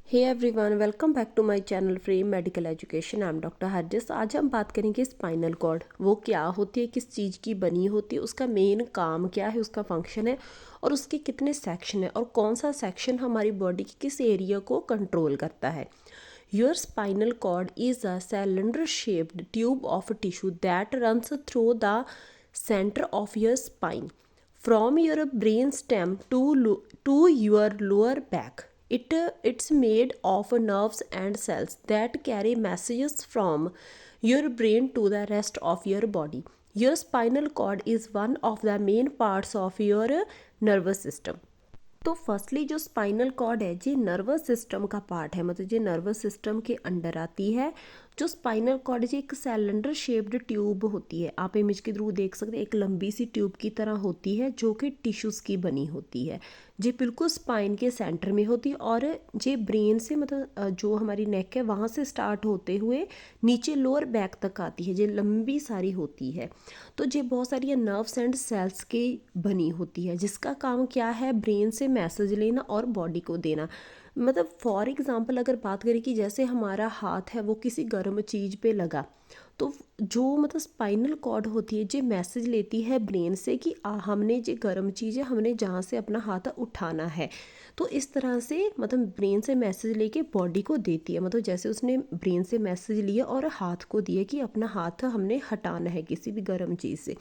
Hey everyone, welcome back to my channel free medical education. I am doctor Harjis. आज हम बात करेंगे spinal cord. वो क्या होती है, किस चीज़ की बनी होती है, उसका मेन काम क्या है, उसका फंक्शन है और उसके कितने सेक्शन है और कौन सा सेक्शन हमारी बॉडी के किस एरिया को कंट्रोल करता है। Your spinal cord is a cylinder shaped tube of tissue that runs through the centre of your spine from your brain stem to your lower back. It's made of nerves and cells that carry messages from your brain to the rest of your body. Your spinal cord is one of the main parts of your nervous system. तो firstly जो spinal cord है ये nervous system का part है, मतलब ये nervous system के under आती है। जो स्पाइनल कॉर्ड है एक सिलेंडर शेप्ड ट्यूब होती है, आप इमेज के थ्रू देख सकते हैं, एक लंबी सी ट्यूब की तरह होती है जो कि टिश्यूज़ की बनी होती है। ये बिल्कुल स्पाइन के सेंटर में होती है और ये ब्रेन से मतलब जो हमारी नेक है वहाँ से स्टार्ट होते हुए नीचे लोअर बैक तक आती है। ये लंबी सारी होती है। तो ये बहुत सारी नर्व्स एंड सेल्स की बनी होती है जिसका काम क्या है, ब्रेन से मैसेज लेना और बॉडी को देना। मतलब फॉर एग्जांपल अगर बात करें कि जैसे हमारा हाथ है वो किसी गर्म चीज़ पे लगा, तो जो मतलब स्पाइनल कॉर्ड होती है जो मैसेज लेती है ब्रेन से कि हमने जो गर्म चीज़ है हमने जहाँ से अपना हाथ उठाना है। तो इस तरह से मतलब ब्रेन से मैसेज लेके बॉडी को देती है। मतलब जैसे उसने ब्रेन से मैसेज लिया और हाथ को दिया कि अपना हाथ हमने हटाना है किसी भी गर्म चीज़ से।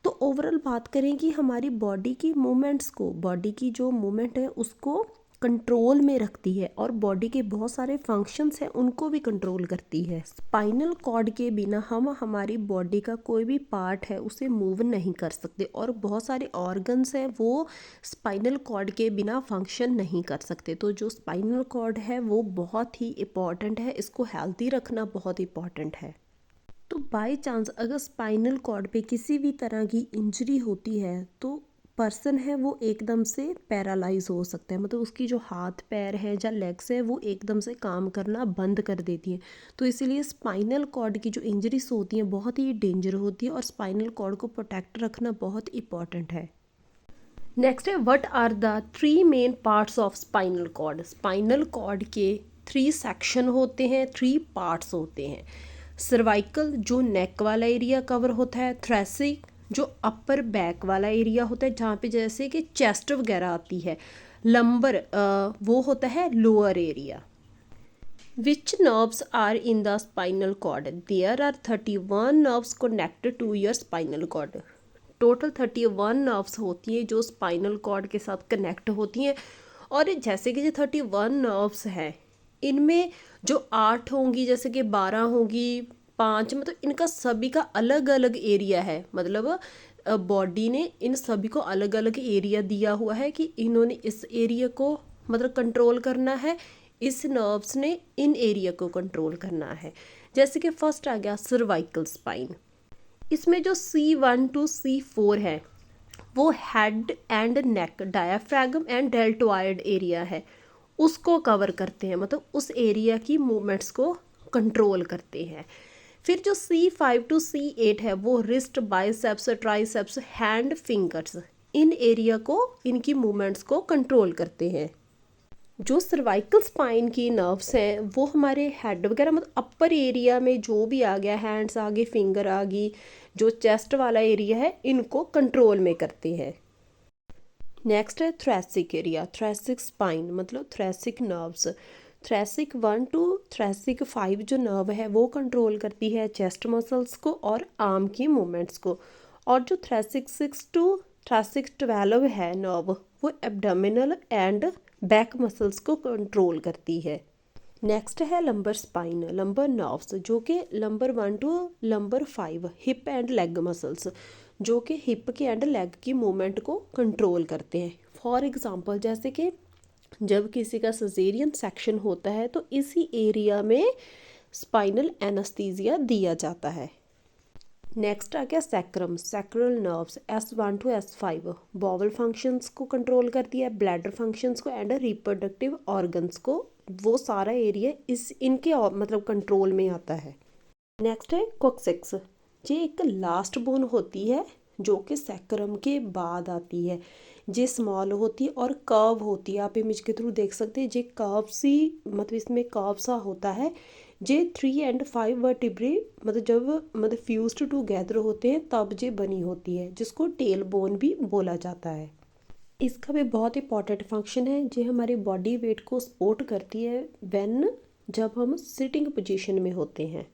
तो ओवरऑल बात करें कि हमारी बॉडी की मूवमेंट्स को, बॉडी की जो मूवमेंट है उसको कंट्रोल में रखती है और बॉडी के बहुत सारे फंक्शंस हैं उनको भी कंट्रोल करती है। स्पाइनल कॉर्ड के बिना हम हमारी बॉडी का कोई भी पार्ट है उसे मूव नहीं कर सकते और बहुत सारे ऑर्गन्स हैं वो स्पाइनल कॉर्ड के बिना फंक्शन नहीं कर सकते। तो जो स्पाइनल कॉर्ड है वो बहुत ही इम्पॉर्टेंट है, इसको हेल्दी रखना बहुत इंपॉर्टेंट है। तो बाय चांस अगर स्पाइनल कॉर्ड पे किसी भी तरह की इंजरी होती है तो पर्सन है वो एकदम से पैरालाइज हो सकता है। मतलब उसकी जो हाथ पैर है या लेग्स है वो एकदम से काम करना बंद कर देती हैं। तो इसीलिए स्पाइनल कॉर्ड की जो इंजरीज होती हैं बहुत ही डेंजर होती है और स्पाइनल कॉर्ड को प्रोटेक्ट रखना बहुत इंपॉर्टेंट है। नेक्स्ट है, what are the three main parts of spinal cord. Spinal cord के थ्री सेक्शन होते हैं, थ्री पार्ट्स होते हैं। सर्वाइकल जो नेक वाला एरिया कवर होता है, थ्रेसिक जो अपर बैक वाला एरिया होता है जहाँ पे जैसे कि चेस्ट वगैरह आती है, लंबर वो होता है lower area. Which nerves are in the spinal cord? There are 31 nerves connected to your spinal cord. Total 31 nerves होती हैं जो स्पाइनल कॉर्ड के साथ कनेक्ट होती हैं। और जैसे कि जो 31 नर्व्स हैं इनमें जो 8 होंगी, जैसे कि 12 होंगी, 5, मतलब इनका सभी का अलग अलग एरिया है। मतलब बॉडी ने इन सभी को अलग अलग एरिया दिया हुआ है कि इन्होंने इस एरिया को मतलब कंट्रोल करना है, इस नर्व्स ने इन एरिया को कंट्रोल करना है। जैसे कि फर्स्ट आ गया सर्वाइकल स्पाइन। इसमें जो C1 टू C4 है वो head and neck, diaphragm and deltoid area है, उसको कवर करते हैं। मतलब उस एरिया की मूवमेंट्स को कंट्रोल करते हैं। फिर जो C5 टू C8 है वो wrist, biceps, triceps, hand, fingers, इन एरिया को, इनकी मूवमेंट्स को कंट्रोल करते हैं। जो सर्वाइकल स्पाइन की नर्व्स हैं वो हमारे हेड वगैरह मतलब अपर एरिया में जो भी आ गया, हैंड्स आ गए, फिंगर आ गई, जो चेस्ट वाला एरिया है इनको कंट्रोल में करते हैं। नेक्स्ट है थ्रेसिक एरिया, थ्रेसिक स्पाइन मतलब thoracic nerves. Thoracic 1 to thoracic 5 जो नर्व है वो कंट्रोल करती है चेस्ट मसल्स को और आर्म की मूवमेंट्स को। और जो थ्रेसिक 6 टू थ्रेसिक 12 है नर्व वो एब्डोमिनल एंड बैक मसल्स को कंट्रोल करती है। नेक्स्ट है लंबर स्पाइन, लंबर नर्व्स जो कि lumbar 1 to lumbar 5, hip and leg muscles जो कि हिप के एंड लेग की मूवमेंट को कंट्रोल करते हैं। फॉर एग्जांपल जैसे कि जब किसी का सिजेरियन सेक्शन होता है तो इसी एरिया में स्पाइनल एनास्थीसिया दिया जाता है। नेक्स्ट आ गया sacrum, sacral nerves S1 to S5 bowel functions को कंट्रोल करती है, ब्लैडर फंक्शंस को एंड रिप्रोडक्टिव ऑर्गन्स को। वो सारा एरिया इस इनके मतलब कंट्रोल में आता है। नेक्स्ट है कोक्सिक्स, ये एक लास्ट बोन होती है जो कि सैक्रम के बाद आती है। जे स्मॉल होती है और कर्व होती है। आप इमेज के थ्रू देख सकते हैं, जे कर्व सी मतलब इसमें कर्व सा होता है। जे 3 एंड 5 वर्टिब्रे मतलब जब मतलब फ्यूज्ड टुगेदर होते हैं तब जे बनी होती है, जिसको टेल बोन भी बोला जाता है। इसका भी बहुत इंपॉर्टेंट फंक्शन है, जो हमारे बॉडी वेट को सपोर्ट करती है व्हेन जब हम सिटिंग पोजीशन में होते हैं।